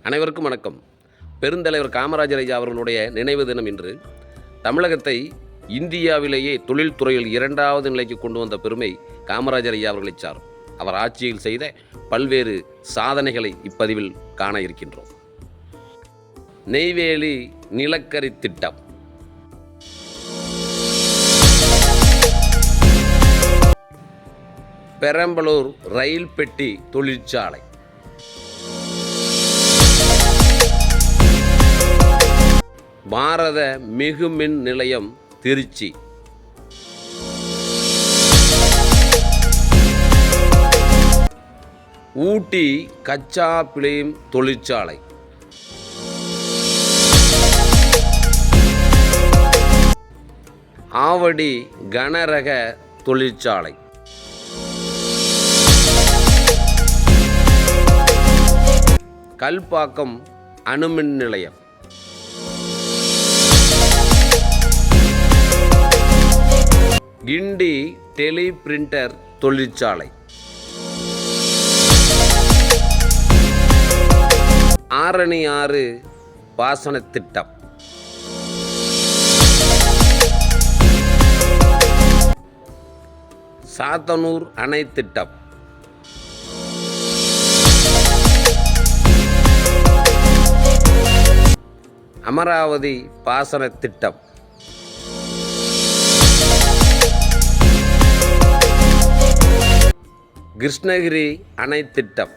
அனைவருக்கும் வணக்கம். பெருந்தலைவர் காமராஜர் ஐயா அவர்களுடைய நினைவு தினம் இன்று. தமிழகத்தை இந்தியாவிலேயே தொழில்துறையில் 2வது நிலைக்கு கொண்டு வந்த பெருமை காமராஜர் ஐயா அவர்களை சாரும். அவர் ஆட்சியில் செய்த பல்வேறு சாதனைகளை இப்பதிவில் காண இருக்கின்றோம். நெய்வேலி நிலக்கரி திட்டம். பெரம்பலூர் ரயில் பெட்டி தொழிற்சாலை. பாரத மிகுமின் நிலையம் திருச்சி. ஊட்டி கச்சா பிளேம் தொழிற்சாலை. ஆவடி கனரக தொழிற்சாலை. கல்பாக்கம் அணுமின் நிலையம். கிண்டி டெலி பிரிண்டர் தொழிற்சாலை. ஆரணி ஆறு பாசன திட்டம். சாத்தனூர் அணை திட்டம். அமராவதி பாசன திட்டம். கிருஷ்ணகிரி அணை திட்டம்.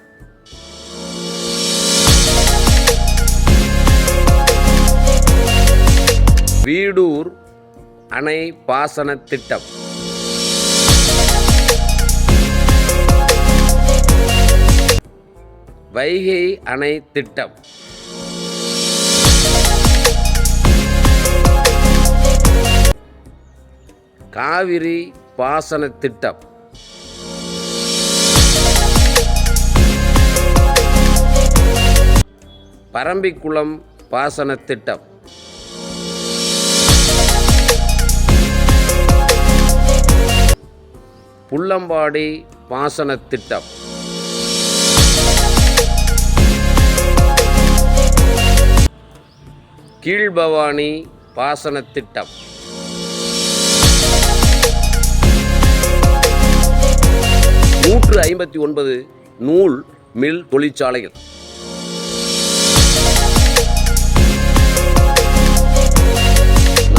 வீடூர் அணை பாசன திட்டம். வைகை அணை திட்டம். காவிரி பாசன திட்டம். பரம்பிக்குளம் பாசன திட்டம். புள்ளம்பாடி பாசன திட்டம். கீழ்பவானி பாசன திட்டம். நூற்று 59 நூல் மில் தொழிற்சாலைகள்.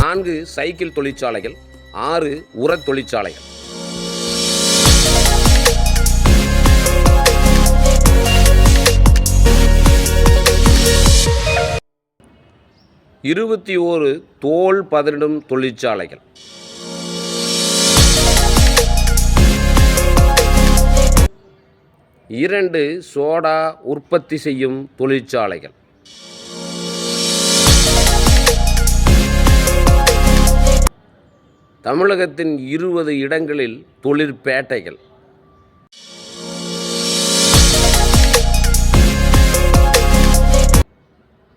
4 சைக்கிள் தொழிற்சாலைகள். 6 உரத் தொழிற்சாலைகள். 21 தோல் பதனிடும் தொழிற்சாலைகள். 2 சோடா உற்பத்தி செய்யும் தொழிற்சாலைகள். தமிழகத்தின் 20 இடங்களில் தொழிற்பேட்டைகள்.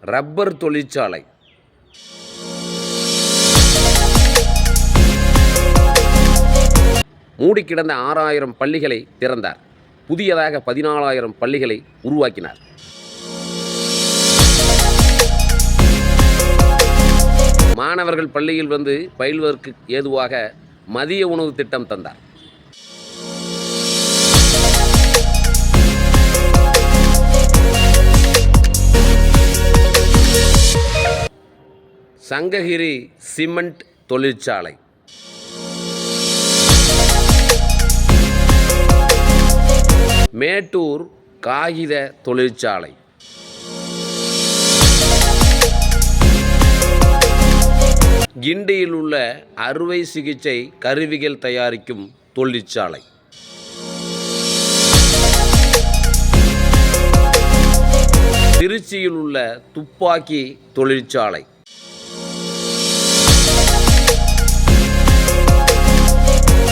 ரப்பர் தொழிற்சாலை. மூடிக்கிடந்த 6000 பள்ளிகளை திறந்தார். புதியதாக 14,000 பள்ளிகளை உருவாக்கினார். மாணவர்கள் பள்ளியில் வந்து பயில்வதற்கு ஏதுவாக மதிய உணவு திட்டம் தந்தார். சங்ககிரி சிமெண்ட் தொழிற்சாலை. மேட்டூர் காகித தொழிற்சாலை. கிண்டியில் உள்ள அறுவை சிகிச்சை கருவிகள் தயாரிக்கும் தொழிற்சாலை. திருச்சியில் உள்ள துப்பாக்கி தொழிற்சாலை.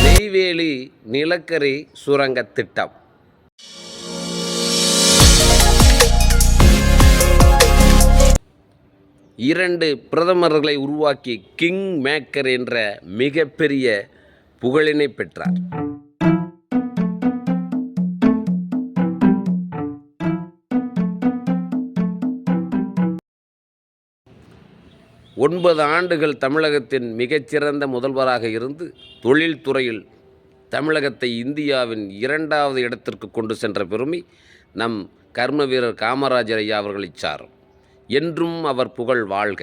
நெய்வேலி நிலக்கரி சுரங்க திட்டம். இரண்டு பிரதமர்களை உருவாக்கி கிங் மேக்கர் என்ற மிகப்பெரிய புகழினை பெற்றார். 9 ஆண்டுகள் தமிழகத்தின் மிகச்சிறந்த முதல்வராக இருந்து தொழில்துறையில் தமிழகத்தை இந்தியாவின் 2வது இடத்திற்கு கொண்டு சென்ற பெருமை நம் கர்ம வீரர் காமராஜர் ஐயா அவர்களைச் சாரும். என்றும் அவர் புகழ் வாழ்க.